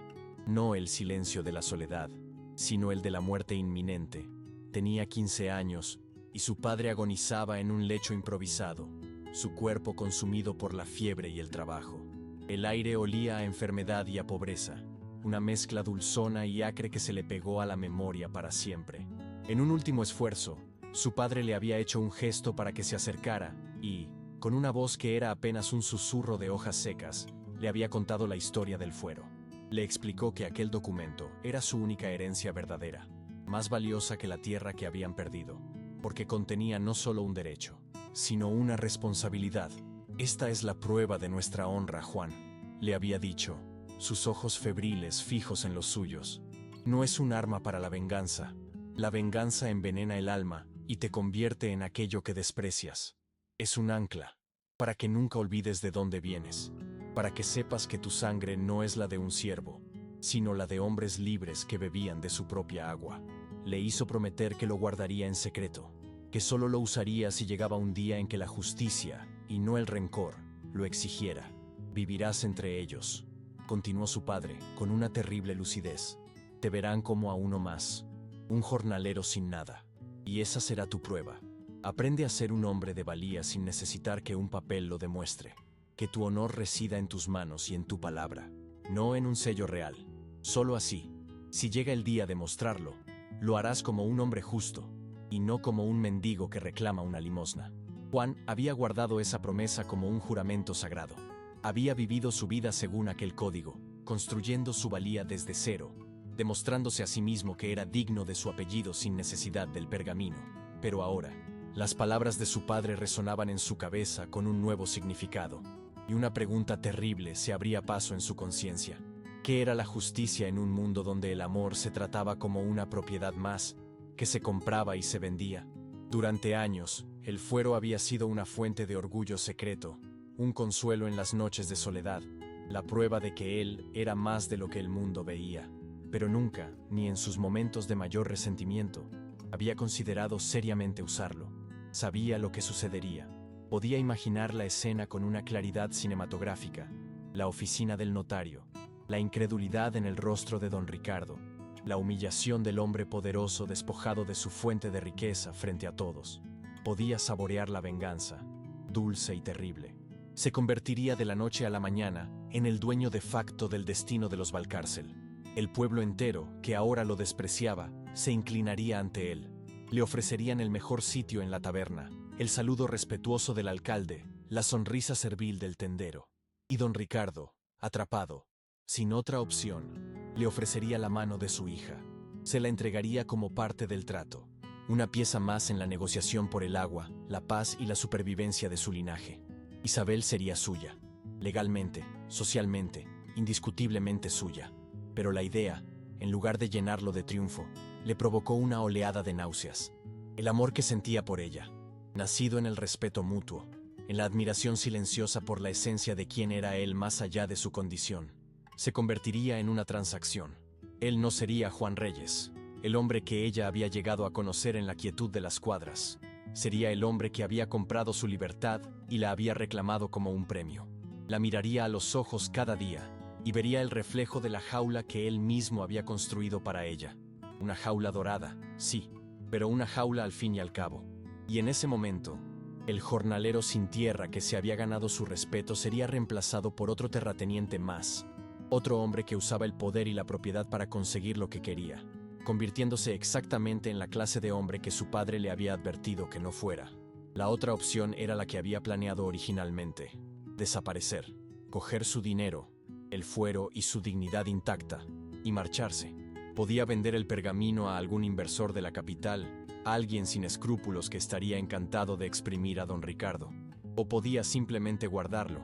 no el silencio de la soledad, sino el de la muerte inminente. Tenía 15 años, y su padre agonizaba en un lecho improvisado, su cuerpo consumido por la fiebre y el trabajo. El aire olía a enfermedad y a pobreza, una mezcla dulzona y acre que se le pegó a la memoria para siempre. En un último esfuerzo, su padre le había hecho un gesto para que se acercara y, con una voz que era apenas un susurro de hojas secas, le había contado la historia del fuero. Le explicó que aquel documento era su única herencia verdadera, más valiosa que la tierra que habían perdido, porque contenía no solo un derecho, sino una responsabilidad. Esta es la prueba de nuestra honra, Juan, le había dicho, sus ojos febriles fijos en los suyos. No es un arma para la venganza. La venganza envenena el alma y te convierte en aquello que desprecias. Es un ancla, para que nunca olvides de dónde vienes, para que sepas que tu sangre no es la de un siervo, sino la de hombres libres que bebían de su propia agua. Le hizo prometer que lo guardaría en secreto, que solo lo usaría si llegaba un día en que la justicia, y no el rencor, lo exigiera. Vivirás entre ellos, continuó su padre, con una terrible lucidez. Te verán como a uno más, un jornalero sin nada, y esa será tu prueba. Aprende a ser un hombre de valía sin necesitar que un papel lo demuestre, que tu honor resida en tus manos y en tu palabra, no en un sello real. Solo así, si llega el día de mostrarlo, lo harás como un hombre justo, y no como un mendigo que reclama una limosna. Juan había guardado esa promesa como un juramento sagrado. Había vivido su vida según aquel código, construyendo su valía desde cero, demostrándose a sí mismo que era digno de su apellido sin necesidad del pergamino. Pero ahora, las palabras de su padre resonaban en su cabeza con un nuevo significado, y una pregunta terrible se abría paso en su conciencia. ¿Qué era la justicia en un mundo donde el amor se trataba como una propiedad más, que se compraba y se vendía? Durante años, el fuero había sido una fuente de orgullo secreto, un consuelo en las noches de soledad, la prueba de que él era más de lo que el mundo veía. Pero nunca, ni en sus momentos de mayor resentimiento, había considerado seriamente usarlo. Sabía lo que sucedería. Podía imaginar la escena con una claridad cinematográfica, la oficina del notario, la incredulidad en el rostro de don Ricardo, la humillación del hombre poderoso despojado de su fuente de riqueza frente a todos. Podía saborear la venganza, dulce y terrible. Se convertiría de la noche a la mañana en el dueño de facto del destino de los Valcárcel. El pueblo entero, que ahora lo despreciaba, se inclinaría ante él. Le ofrecerían el mejor sitio en la taberna, el saludo respetuoso del alcalde, la sonrisa servil del tendero. Y don Ricardo, atrapado, sin otra opción, le ofrecería la mano de su hija. Se la entregaría como parte del trato, una pieza más en la negociación por el agua, la paz y la supervivencia de su linaje. Isabel sería suya, legalmente, socialmente, indiscutiblemente suya. Pero la idea, en lugar de llenarlo de triunfo, le provocó una oleada de náuseas. El amor que sentía por ella, nacido en el respeto mutuo, en la admiración silenciosa por la esencia de quién era él más allá de su condición, se convertiría en una transacción. Él no sería Juan Reyes, el hombre que ella había llegado a conocer en la quietud de las cuadras. Sería el hombre que había comprado su libertad y la había reclamado como un premio. La miraría a los ojos cada día y vería el reflejo de la jaula que él mismo había construido para ella. Una jaula dorada, sí, pero una jaula al fin y al cabo. Y en ese momento, el jornalero sin tierra que se había ganado su respeto sería reemplazado por otro terrateniente más, otro hombre que usaba el poder y la propiedad para conseguir lo que quería, convirtiéndose exactamente en la clase de hombre que su padre le había advertido que no fuera. La otra opción era la que había planeado originalmente: desaparecer, coger su dinero, el fuero y su dignidad intacta, y marcharse. Podía vender el pergamino a algún inversor de la capital, a alguien sin escrúpulos que estaría encantado de exprimir a don Ricardo. O podía simplemente guardarlo,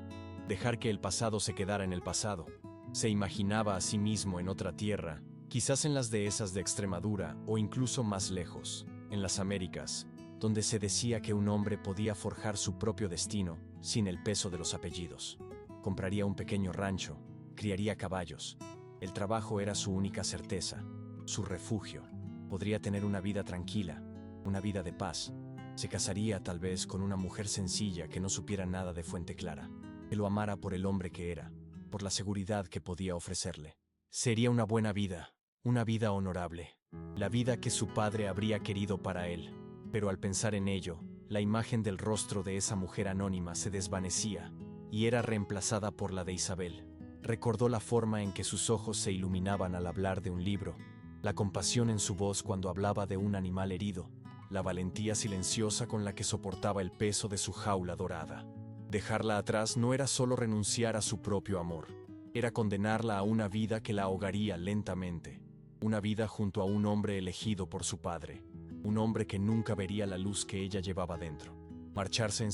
dejar que el pasado se quedara en el pasado. Se imaginaba a sí mismo en otra tierra, quizás en las dehesas de Extremadura o incluso más lejos, en las Américas, donde se decía que un hombre podía forjar su propio destino sin el peso de los apellidos. Compraría un pequeño rancho, criaría caballos. El trabajo era su única certeza, su refugio. Podría tener una vida tranquila, una vida de paz. Se casaría tal vez con una mujer sencilla que no supiera nada de Fuente Clara, que lo amara por el hombre que era, por la seguridad que podía ofrecerle. Sería una buena vida, una vida honorable, la vida que su padre habría querido para él. Pero al pensar en ello, la imagen del rostro de esa mujer anónima se desvanecía y era reemplazada por la de Isabel. Recordó la forma en que sus ojos se iluminaban al hablar de un libro, la compasión en su voz cuando hablaba de un animal herido, la valentía silenciosa con la que soportaba el peso de su jaula dorada. Dejarla atrás no era solo renunciar a su propio amor, Era condenarla a una vida que la ahogaría lentamente, una vida junto a un hombre elegido por su padre, un hombre que nunca vería la luz que ella llevaba dentro. Marcharse en